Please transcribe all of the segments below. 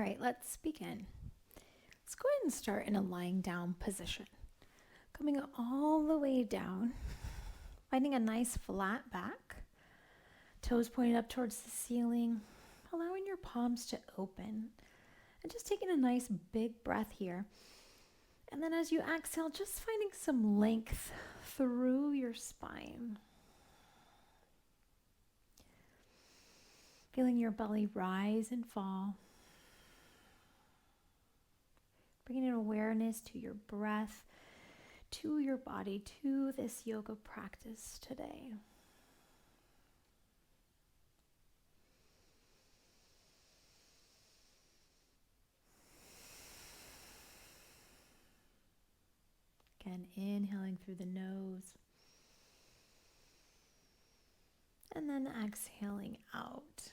right, let's begin. Let's go ahead and start in a lying down position. Coming all the way down, finding a nice flat back, toes pointed up towards the ceiling, allowing your palms to open, and just taking a nice big breath here. And then as you exhale, just finding some length through your spine. Feeling your belly rise and fall. Bringing an awareness to your breath, to your body, to this yoga practice today. Again, inhaling through the nose. And then exhaling out.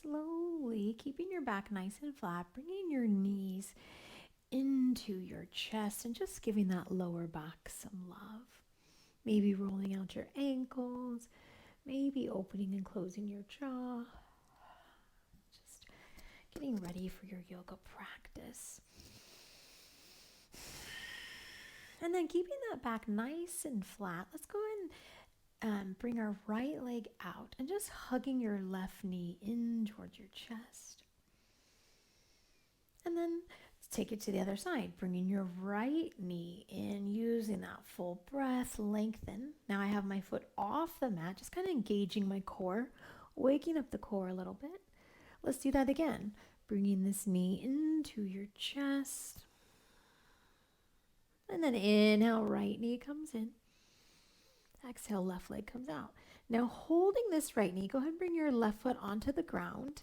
Slowly, keeping your back nice and flat, bringing your knees into your chest and just giving that lower back some love. Maybe rolling out your ankles, maybe opening and closing your jaw. Just getting ready for your yoga practice. And then keeping that back nice and flat, let's go ahead and bring our right leg out and just hugging your left knee in towards your chest. And then let's take it to the other side, bringing your right knee in, using that full breath, lengthen. Now I have my foot off the mat, just kind of engaging my core, waking up the core a little bit. Let's do that again, bringing this knee into your chest. And then inhale, right knee comes in. Exhale, left leg comes out. Now holding this right knee, go ahead and bring your left foot onto the ground.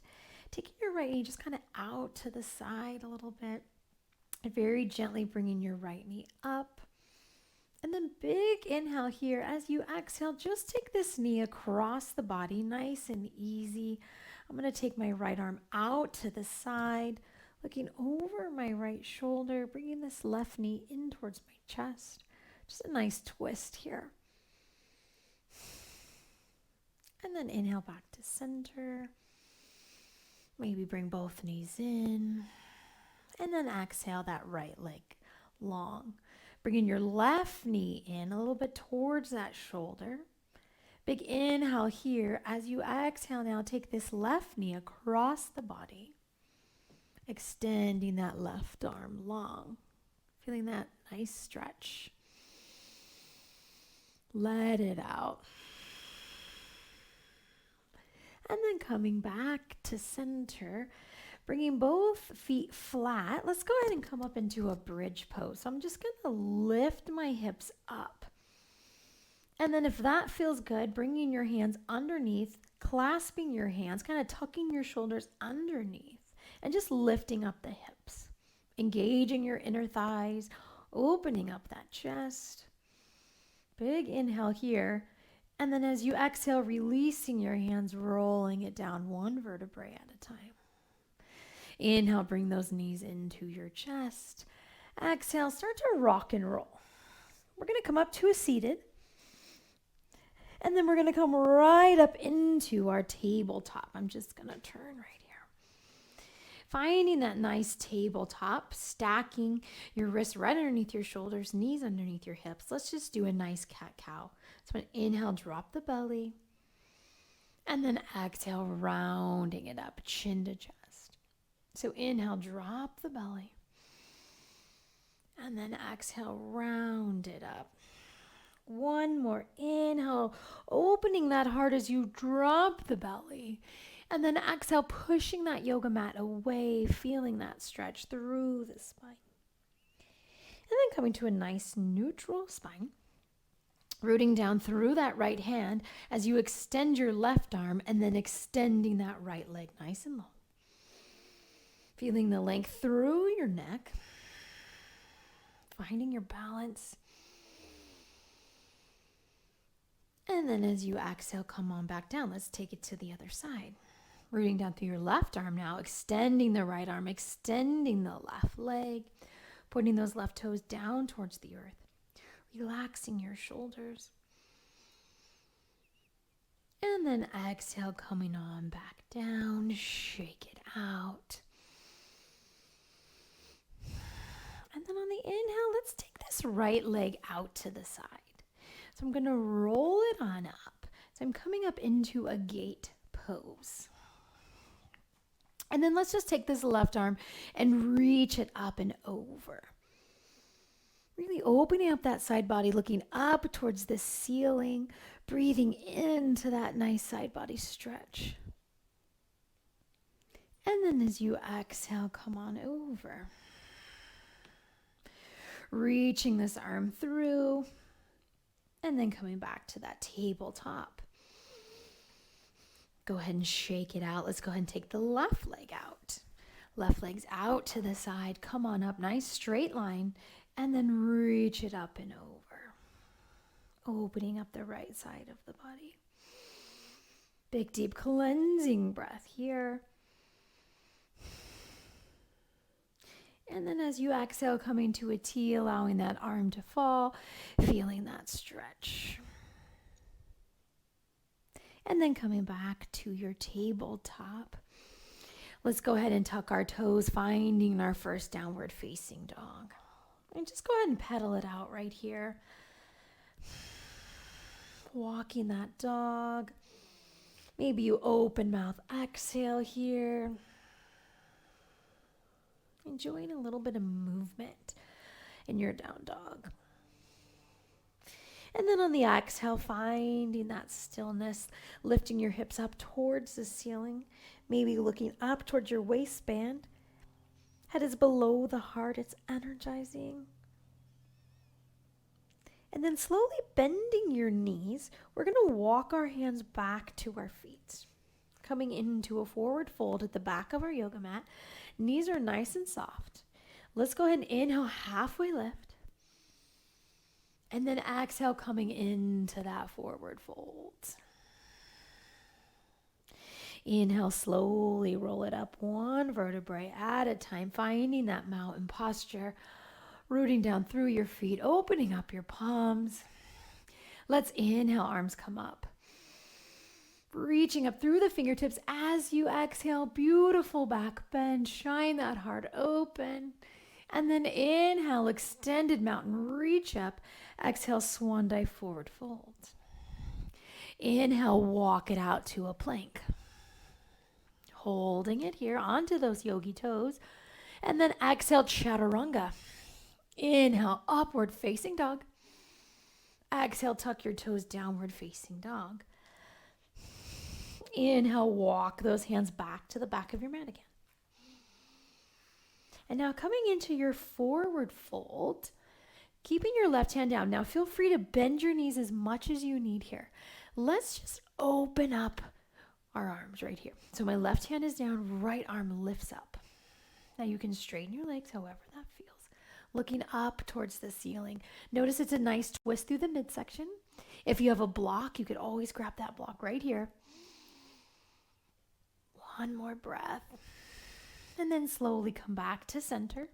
Taking your right knee just kind of out to the side a little bit. And very gently bringing your right knee up. And then big inhale here. As you exhale, just take this knee across the body, nice and easy. I'm going to take my right arm out to the side, looking over my right shoulder, bringing this left knee in towards my chest. Just a nice twist here. And then inhale back to center. Maybe bring both knees in. And then exhale that right leg long. Bringing your left knee in a little bit towards that shoulder. Big inhale here. As you exhale now, take this left knee across the body. Extending that left arm long. Feeling that nice stretch. Let it out. And then coming back to center, bringing both feet flat. Let's go ahead and come up into a bridge pose. So I'm just going to lift my hips up. And then if that feels good, bringing your hands underneath, clasping your hands, kind of tucking your shoulders underneath, and just lifting up the hips. Engaging your inner thighs, opening up that chest. Big inhale here. And then as you exhale, releasing your hands, rolling it down one vertebrae at a time. Inhale, bring those knees into your chest. Exhale, start to rock and roll. We're going to come up to a seated. And then we're going to come right up into our tabletop. I'm just going to turn right here. Finding that nice tabletop, stacking your wrists right underneath your shoulders, knees underneath your hips. Let's just do a nice cat-cow. So I'm going to inhale, drop the belly. And then exhale, rounding it up, chin to chest. So inhale, drop the belly. And then exhale, round it up. One more inhale, opening that heart as you drop the belly. And then exhale, pushing that yoga mat away, feeling that stretch through the spine. And then coming to a nice neutral spine. Rooting down through that right hand as you extend your left arm and then extending that right leg nice and long. Feeling the length through your neck. Finding your balance. And then as you exhale, come on back down. Let's take it to the other side. Rooting down through your left arm now, extending the right arm, extending the left leg, putting those left toes down towards the earth, relaxing your shoulders. And then exhale, coming on back down. Shake it out. And then on the inhale, let's take this right leg out to the side. So I'm going to roll it on up. So I'm coming up into a gate pose. And then let's just take this left arm and reach it up and over. Really opening up that side body, looking up towards the ceiling, breathing into that nice side body stretch. And then as you exhale, come on over. Reaching this arm through, and then coming back to that tabletop. Go ahead and shake it out. Let's go ahead and take the left leg out. Left leg's out to the side. Come on up, nice straight line, and then reach it up and over. Opening up the right side of the body. Big, deep cleansing breath here. And then as you exhale, coming to a T, allowing that arm to fall, feeling that stretch. And then coming back to your tabletop. Let's go ahead and tuck our toes, finding our first downward facing dog. And just go ahead and pedal it out right here. Walking that dog. Maybe you open mouth exhale here. Enjoying a little bit of movement in your down dog. And then on the exhale, finding that stillness, lifting your hips up towards the ceiling, maybe looking up towards your waistband. Head is below the heart, it's energizing. And then slowly bending your knees, we're going to walk our hands back to our feet. Coming into a forward fold at the back of our yoga mat. Knees are nice and soft. Let's go ahead and inhale, halfway lift. And then exhale, coming into that forward fold. Inhale, slowly roll it up one vertebrae at a time, finding that mountain posture, rooting down through your feet, opening up your palms. Let's inhale, arms come up. Reaching up through the fingertips as you exhale, beautiful back bend, shine that heart open. And then inhale, extended mountain, reach up. Exhale, swan dive, forward fold. Inhale, walk it out to a plank. Holding it here onto those yogi toes. And then exhale, chaturanga. Inhale, upward facing dog. Exhale, tuck your toes, downward facing dog. Inhale, walk those hands back to the back of your mat again. And now coming into your forward fold, keeping your left hand down. Now feel free to bend your knees as much as you need here. Let's just open up our arms right here. So my left hand is down, right arm lifts up. Now you can straighten your legs however that feels. Looking up towards the ceiling. Notice it's a nice twist through the midsection. If you have a block, you could always grab that block right here. One more breath. And then slowly come back to center.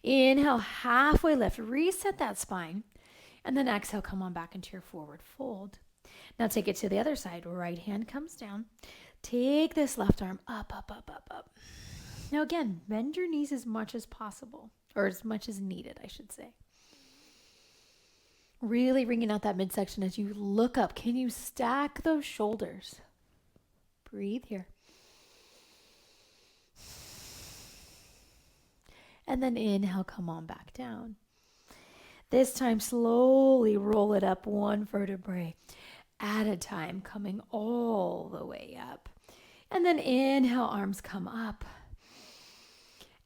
Inhale, halfway lift. Reset that spine. And then exhale, come on back into your forward fold. Now take it to the other side. Right hand comes down. Take this left arm up, up, up, up, up. Now again, bend your knees as much as possible. Or as much as needed, I should say. Really wringing out that midsection as you look up. Can you stack those shoulders? Breathe here. And then inhale, come on back down. This time, slowly roll it up one vertebrae at a time, coming all the way up. And then inhale, arms come up.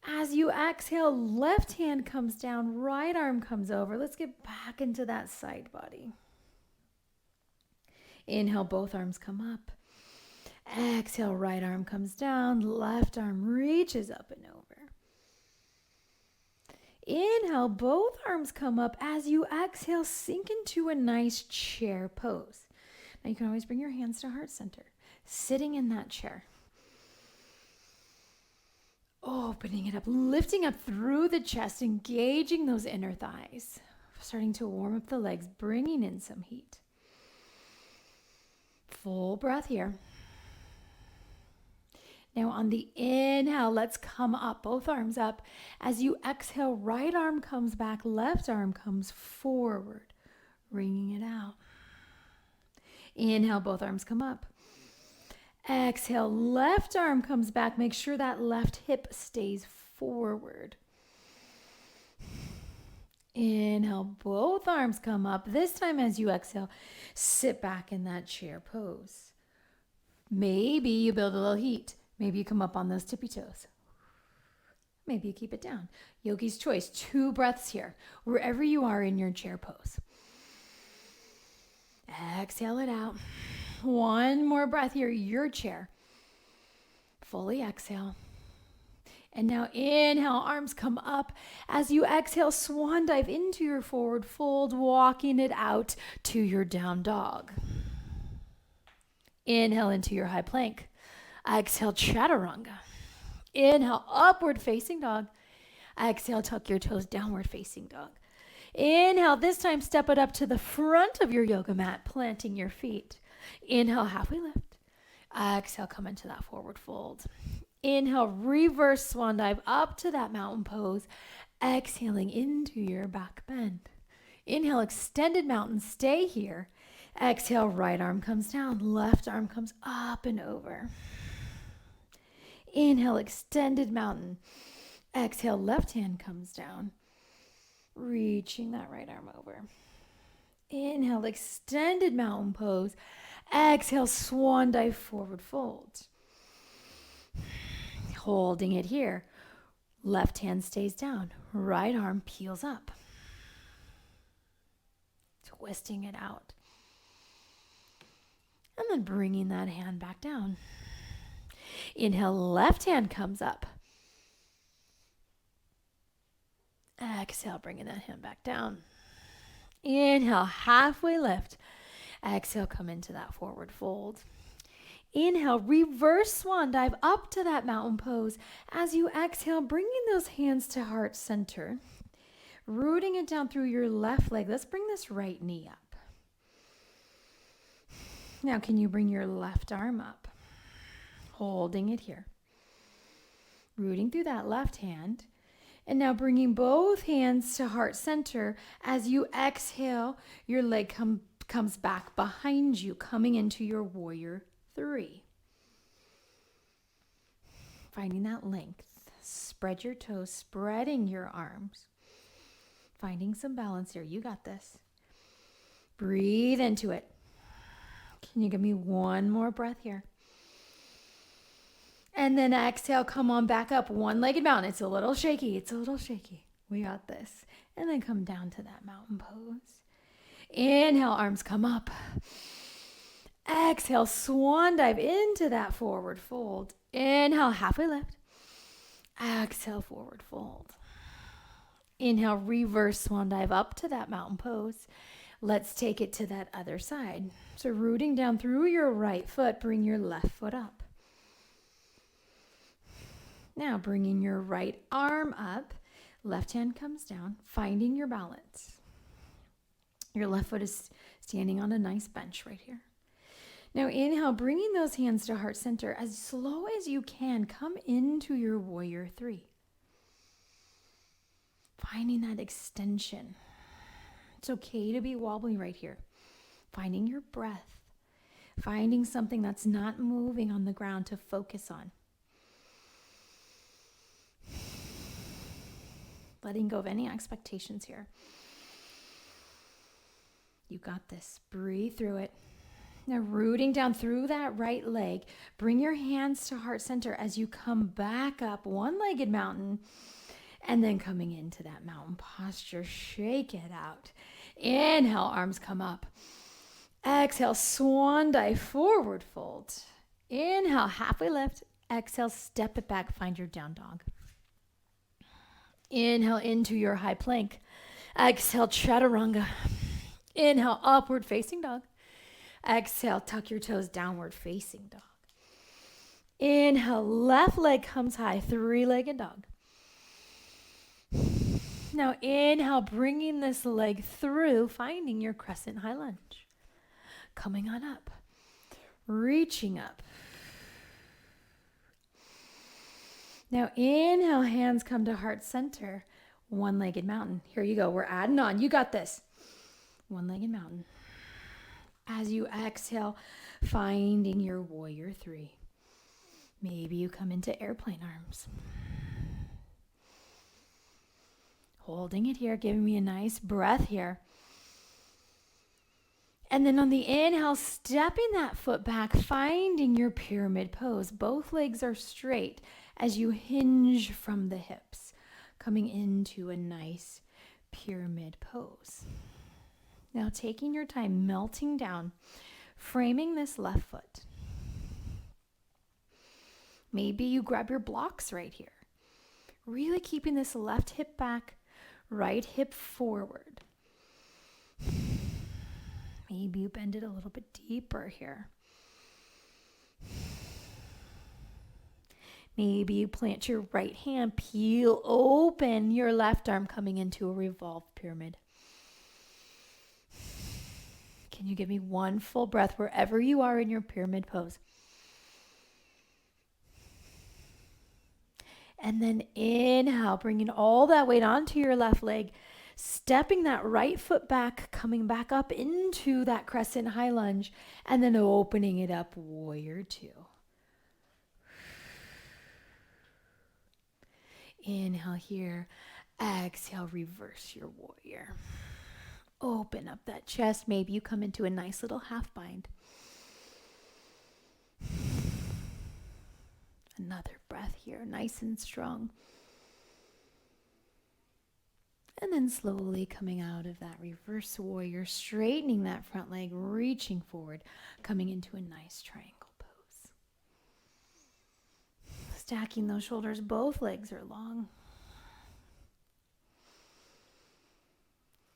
As you exhale, left hand comes down, right arm comes over. Let's get back into that side body. Inhale, both arms come up. Exhale, right arm comes down, left arm reaches up and over. Inhale, both arms come up. As you exhale, sink into a nice chair pose. Now you can always bring your hands to heart center. Sitting in that chair. Opening it up, lifting up through the chest, engaging those inner thighs. Starting to warm up the legs, bringing in some heat. Full breath here. Now on the inhale, let's come up, both arms up. As you exhale, right arm comes back, left arm comes forward, wringing it out. Inhale, both arms come up. Exhale, left arm comes back. Make sure that left hip stays forward. Inhale, both arms come up. This time as you exhale, sit back in that chair pose. Maybe you build a little heat. Maybe you come up on those tippy toes. Maybe you keep it down. Yogi's choice, 2 breaths here, wherever you are in your chair pose. Exhale it out. 1 more breath here, your chair. Fully exhale. And now inhale, arms come up. As you exhale, swan dive into your forward fold, walking it out to your down dog. Inhale into your high plank. Exhale, chaturanga. Inhale, upward facing dog. Exhale, tuck your toes, downward facing dog. Inhale, this time step it up to the front of your yoga mat, planting your feet. Inhale, halfway lift. Exhale, come into that forward fold. Inhale, reverse swan dive up to that mountain pose. Exhaling into your back bend. Inhale, extended mountain, stay here. Exhale, right arm comes down, left arm comes up and over. Inhale, extended mountain. Exhale, left hand comes down, reaching that right arm over. Inhale, extended mountain pose. Exhale, swan dive, forward fold. Holding it here. Left hand stays down, right arm peels up. Twisting it out. And then bringing that hand back down. Inhale, left hand comes up. Exhale, bringing that hand back down. Inhale, halfway lift. Exhale, come into that forward fold. Inhale, reverse swan dive up to that mountain pose. As you exhale, bringing those hands to heart center. Rooting it down through your left leg. Let's bring this right knee up. Now, can you bring your left arm up? Holding it here. Rooting through that left hand. And now bringing both hands to heart center. As you exhale, your leg comes back behind you, coming into your warrior 3. Finding that length. Spread your toes, spreading your arms. Finding some balance here. You got this. Breathe into it. Can you give me 1 more breath here? And then exhale, come on back up, one-legged mountain. It's a little shaky. We got this. And then come down to that mountain pose. Inhale, arms come up. Exhale, swan dive into that forward fold. Inhale, halfway lift. Exhale, forward fold. Inhale, reverse swan dive up to that mountain pose. Let's take it to that other side. So rooting down through your right foot, bring your left foot up. Now bringing your right arm up, left hand comes down, finding your balance. Your left foot is standing on a nice bench right here. Now inhale, bringing those hands to heart center. As slow as you can, come into your warrior 3. Finding that extension. It's okay to be wobbly right here. Finding your breath. Finding something that's not moving on the ground to focus on. Letting go of any expectations here. You got this. Breathe through it. Now rooting down through that right leg. Bring your hands to heart center as you come back up, one-legged mountain. And then coming into that mountain posture, shake it out. Inhale, arms come up. Exhale, swan dive, forward fold. Inhale, halfway lift. Exhale, step it back, find your down dog. Inhale into your high plank. Exhale, chaturanga. Inhale, upward facing dog. Exhale, tuck your toes, downward facing dog. Inhale, left leg comes high, 3-legged dog. Now inhale, bringing this leg through, finding your crescent high lunge. Coming on up. reaching up. Now inhale, hands come to heart center, one-legged mountain. Here you go, we're adding on, you got this. One-legged mountain. As you exhale, finding your warrior three. Maybe you come into airplane arms. Holding it here, giving me a nice breath here. And then on the inhale, stepping that foot back, finding your pyramid pose. Both legs are straight as you hinge from the hips, coming into a nice pyramid pose. Now taking your time, melting down, framing this left foot. Maybe you grab your blocks right here. Really keeping this left hip back, right hip forward. Maybe you bend it a little bit deeper here. Maybe you plant your right hand, peel open your left arm, coming into a revolved pyramid. Can you give me one full breath wherever you are in your pyramid pose? And then inhale, bringing all that weight onto your left leg, stepping that right foot back, coming back up into that crescent high lunge, and then opening it up, warrior two. Inhale here, exhale, reverse your warrior. Open up that chest. Maybe you come into a nice little half bind. Another breath here, nice and strong. And then slowly coming out of that reverse warrior, straightening that front leg, reaching forward, coming into a nice triangle pose. Stacking those shoulders, both legs are long.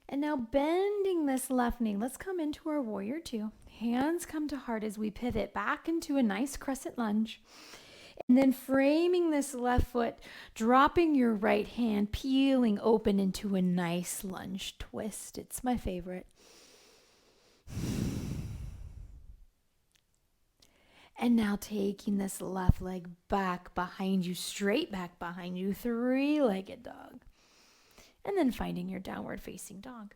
And now bending this left knee, let's come into our warrior two. Hands come to heart as we pivot back into a nice crescent lunge. And then framing this left foot, dropping your right hand, peeling open into a nice lunge twist. It's my favorite. And now taking this left leg back behind you, straight back behind you, three-legged dog. And then finding your downward facing dog.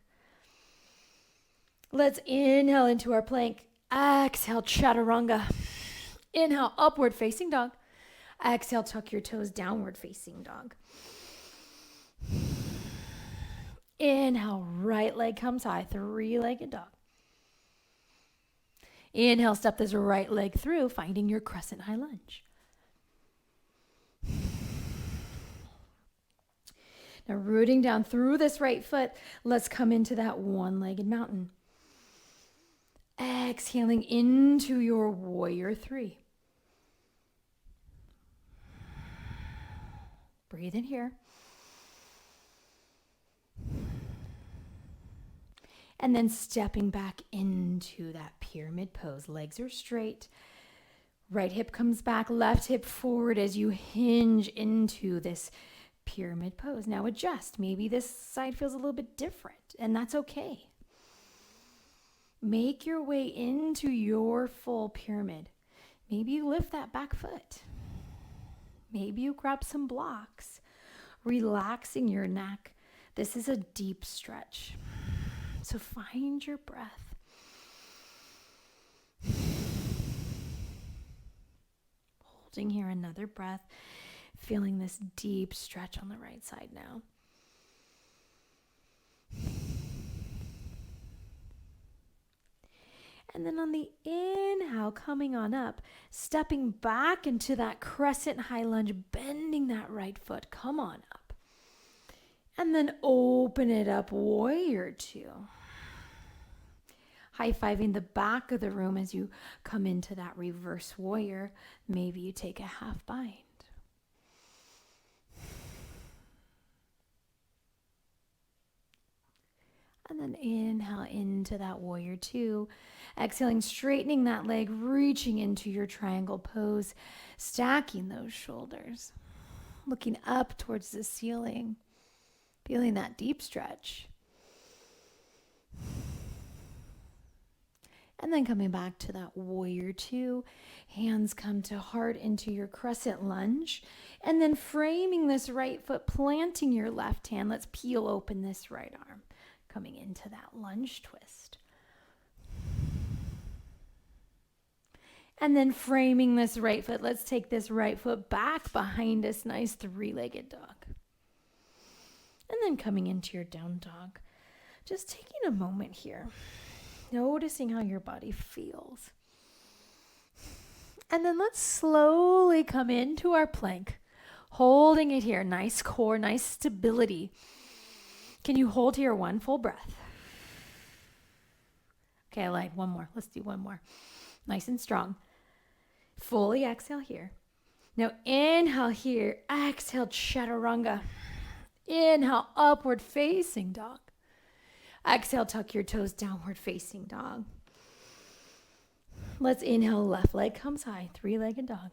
Let's inhale into our plank. Exhale, chaturanga. Inhale, upward facing dog. Exhale, tuck your toes, downward facing dog. Inhale, right leg comes high, three-legged dog. Inhale, step this right leg through, finding your crescent high lunge. Now rooting down through this right foot, let's come into that one-legged mountain. Exhaling into your warrior three. Breathe in here. And then stepping back into that pyramid pose. Legs are straight. Right hip comes back, left hip forward as you hinge into this pyramid pose. Now adjust. Maybe this side feels a little bit different, and that's okay. Make your way into your full pyramid. Maybe you lift that back foot. Maybe you grab some blocks, relaxing your neck. This is a deep stretch. So find your breath. Holding here another breath. Feeling this deep stretch on the right side now. And then on the inhale, coming on up, stepping back into that crescent high lunge, bending that right foot. Come on up. And then open it up, warrior two. High-fiving the back of the room as you come into that reverse warrior. Maybe you take a half bind. And then inhale into that warrior two. Exhaling, straightening that leg, reaching into your triangle pose, stacking those shoulders, looking up towards the ceiling, feeling that deep stretch. And then coming back to that warrior two, hands come to heart into your crescent lunge. And then framing this right foot, planting your left hand. Let's peel open this right arm, coming into that lunge twist. And then framing this right foot, let's take this right foot back behind us, nice three-legged dog. And then coming into your down dog, just taking a moment here, noticing how your body feels. And then let's slowly come into our plank, holding it here, nice core, nice stability. Can you hold here one full breath? Okay, I lied, one more. Let's do one more. Nice and strong. Fully exhale here. Now inhale here, exhale chaturanga. Inhale, upward facing dog. Exhale, tuck your toes, downward facing dog. Let's inhale, left leg comes high, three-legged dog.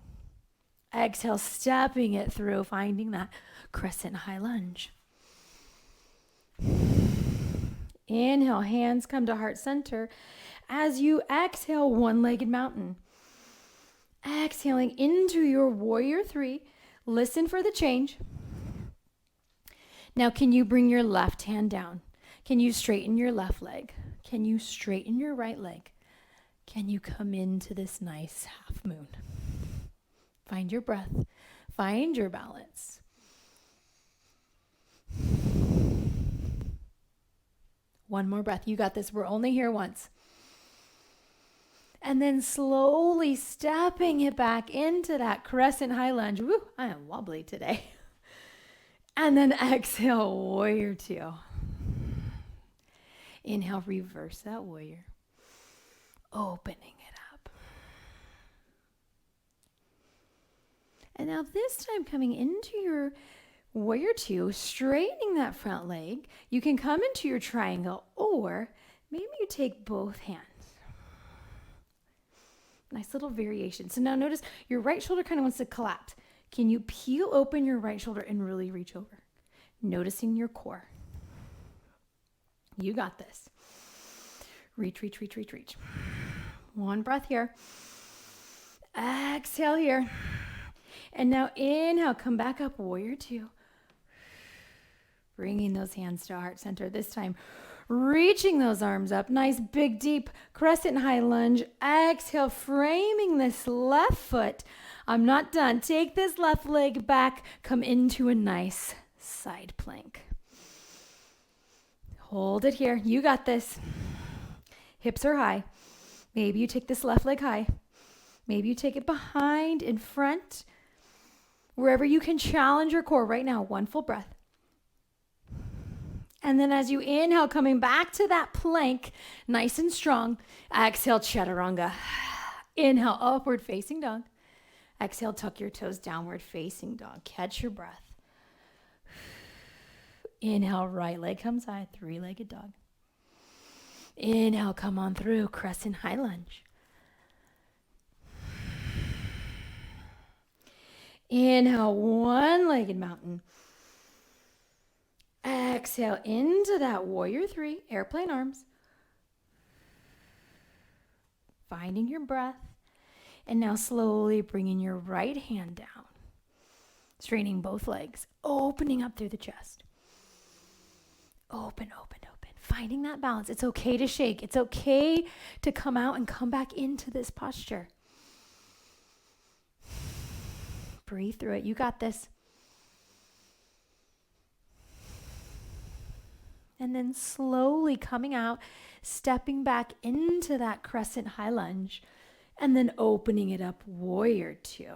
Exhale, stepping it through, finding that crescent high lunge. Inhale, hands come to heart center. As you exhale, one-legged mountain. Exhaling into your warrior three. Listen for the change. Now, can you bring your left hand down? Can you straighten your left leg? Can you straighten your right leg? Can you come into this nice half moon? Find your breath. Find your balance. One more breath. You got this. We're only here once. And then slowly stepping it back into that crescent high lunge. Woo, I am wobbly today. And then exhale, warrior two. Inhale, reverse that warrior. Opening it up. And now this time coming into your warrior two, straightening that front leg. You can come into your triangle, or maybe you take both hands. Nice little variation. So now notice your right shoulder kind of wants to collapse. Can you peel open your right shoulder and really reach over? Noticing your core. You got this. Reach, reach, reach, reach, reach. One breath here. Exhale here. And now inhale, come back up, warrior two. Bringing those hands to heart center. This time, reaching those arms up. Nice, big, deep crescent high lunge. Exhale, framing this left foot. I'm not done. Take this left leg back. Come into a nice side plank. Hold it here. You got this. Hips are high. Maybe you take this left leg high. Maybe you take it behind, in front. Wherever you can challenge your core right now. One full breath. And then as you inhale, coming back to that plank, nice and strong. Exhale, chaturanga. Inhale, upward facing dog. Exhale, tuck your toes, downward facing dog. Catch your breath. Inhale, right leg comes high, three-legged dog. Inhale, come on through, crescent high lunge. Inhale, one-legged mountain. Exhale into that warrior three, airplane arms. Finding your breath. And now slowly bringing your right hand down. Straightening both legs, opening up through the chest. Open, open, open. Finding that balance. It's okay to shake. It's okay to come out and come back into this posture. Breathe through it. You got this. And then slowly coming out, stepping back into that crescent high lunge, and then opening it up, warrior two.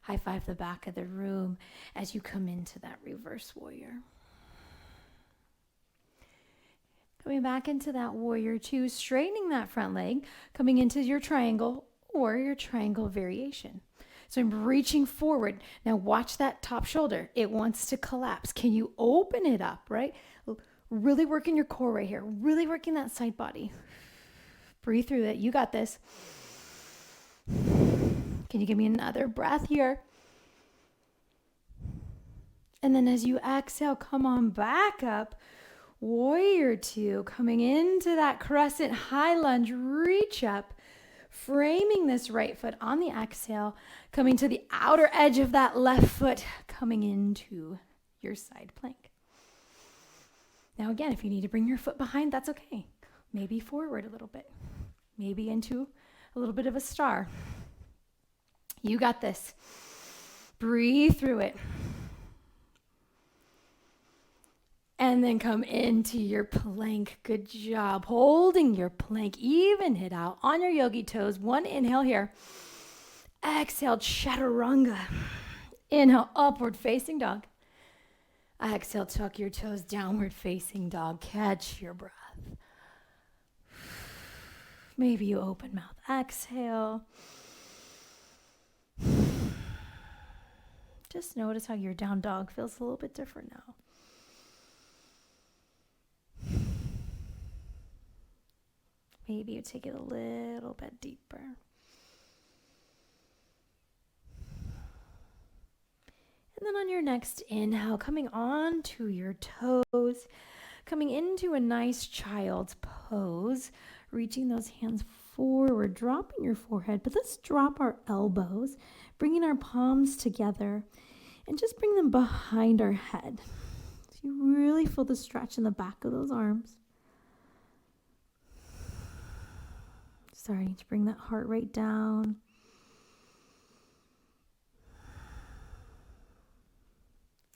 High five the back of the room as you come into that reverse warrior. Coming back into that warrior two, straightening that front leg, coming into your triangle or your triangle variation. So I'm reaching forward. Now watch that top shoulder. It wants to collapse. Can you open it up, right? Really working your core right here. Really working that side body. Breathe through it. You got this. Can you give me another breath here? And then as you exhale, come on back up. Warrior two, coming into that crescent high lunge, reach up, framing this right foot on the exhale, coming to the outer edge of that left foot, coming into your side plank. Now again, if you need to bring your foot behind, that's okay. Maybe forward a little bit, maybe into a little bit of a star. You got this. Breathe through it. And then come into your plank. Good job. Holding your plank. Even it out on your yogi toes. One inhale here. Exhale, chaturanga. Inhale, upward facing dog. Exhale, tuck your toes, downward facing dog. Catch your breath. Maybe you open mouth. Exhale. Just notice how your down dog feels a little bit different now. Maybe you take it a little bit deeper. And then on your next inhale, coming onto your toes, coming into a nice child's pose, reaching those hands forward, dropping your forehead, but let's drop our elbows, bringing our palms together, and just bring them behind our head. So you really feel the stretch in the back of those arms. Starting to bring that heart rate down.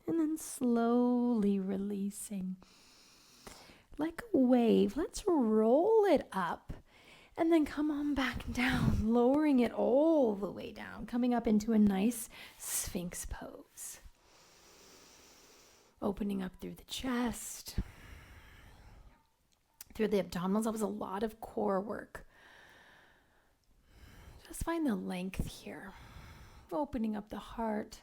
And then slowly releasing. Like a wave, let's roll it up. And then come on back down, lowering it all the way down, coming up into a nice Sphinx pose. Opening up through the chest, through the abdominals. That was a lot of core work. Just find the length here. Opening up the heart.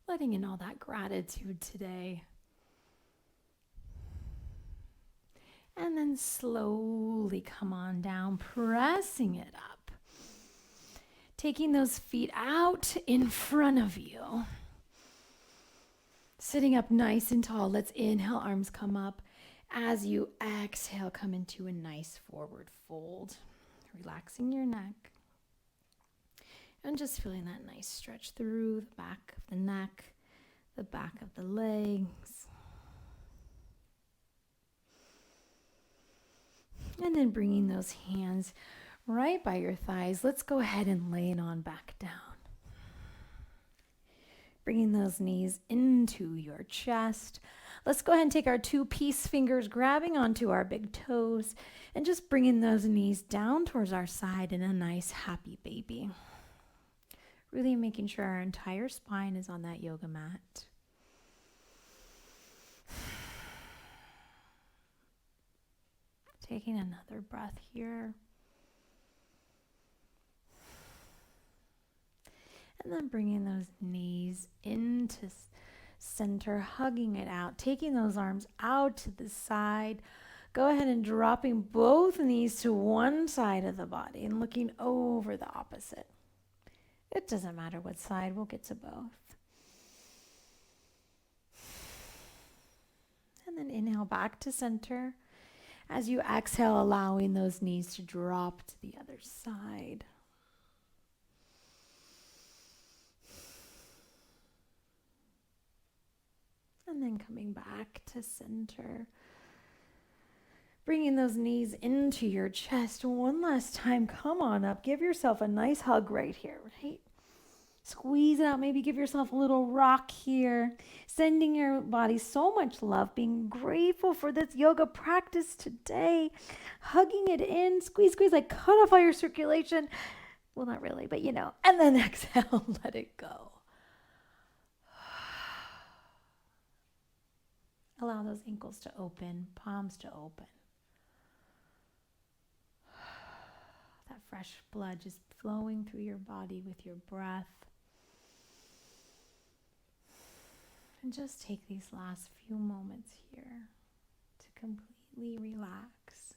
Letting in all that gratitude today. And then slowly come on down, pressing it up. Taking those feet out in front of you. Sitting up nice and tall. Let's inhale, arms come up. As you exhale, come into a nice forward fold. Relaxing your neck. And just feeling that nice stretch through the back of the neck, the back of the legs. And then bringing those hands right by your thighs. Let's go ahead and lay it on back down. Bringing those knees into your chest. Let's go ahead and take our two peace fingers, grabbing onto our big toes, and just bringing those knees down towards our side in a nice happy baby. Really making sure our entire spine is on that yoga mat. Taking another breath here. And then bringing those knees into center, hugging it out, taking those arms out to the side. Go ahead and dropping both knees to one side of the body and looking over the opposite. It doesn't matter what side, we'll get to both. And then inhale back to center. As you exhale, allowing those knees to drop to the other side. And then coming back to center. Bringing those knees into your chest one last time. Come on up. Give yourself a nice hug right here, right? Squeeze it out. Maybe give yourself a little rock here. Sending your body so much love. Being grateful for this yoga practice today. Hugging it in. Squeeze, squeeze. Like cut off all your circulation. Well, not really, but you know. And then exhale. Let it go. Allow those ankles to open. Palms to open. That fresh blood just flowing through your body with your breath. And just take these last few moments here to completely relax.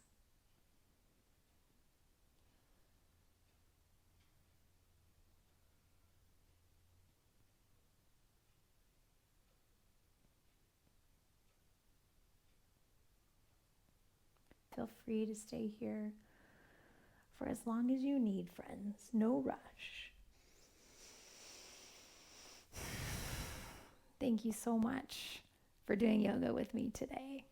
Feel free to stay here for as long as you need, friends. No rush. Thank you so much for doing yoga with me today.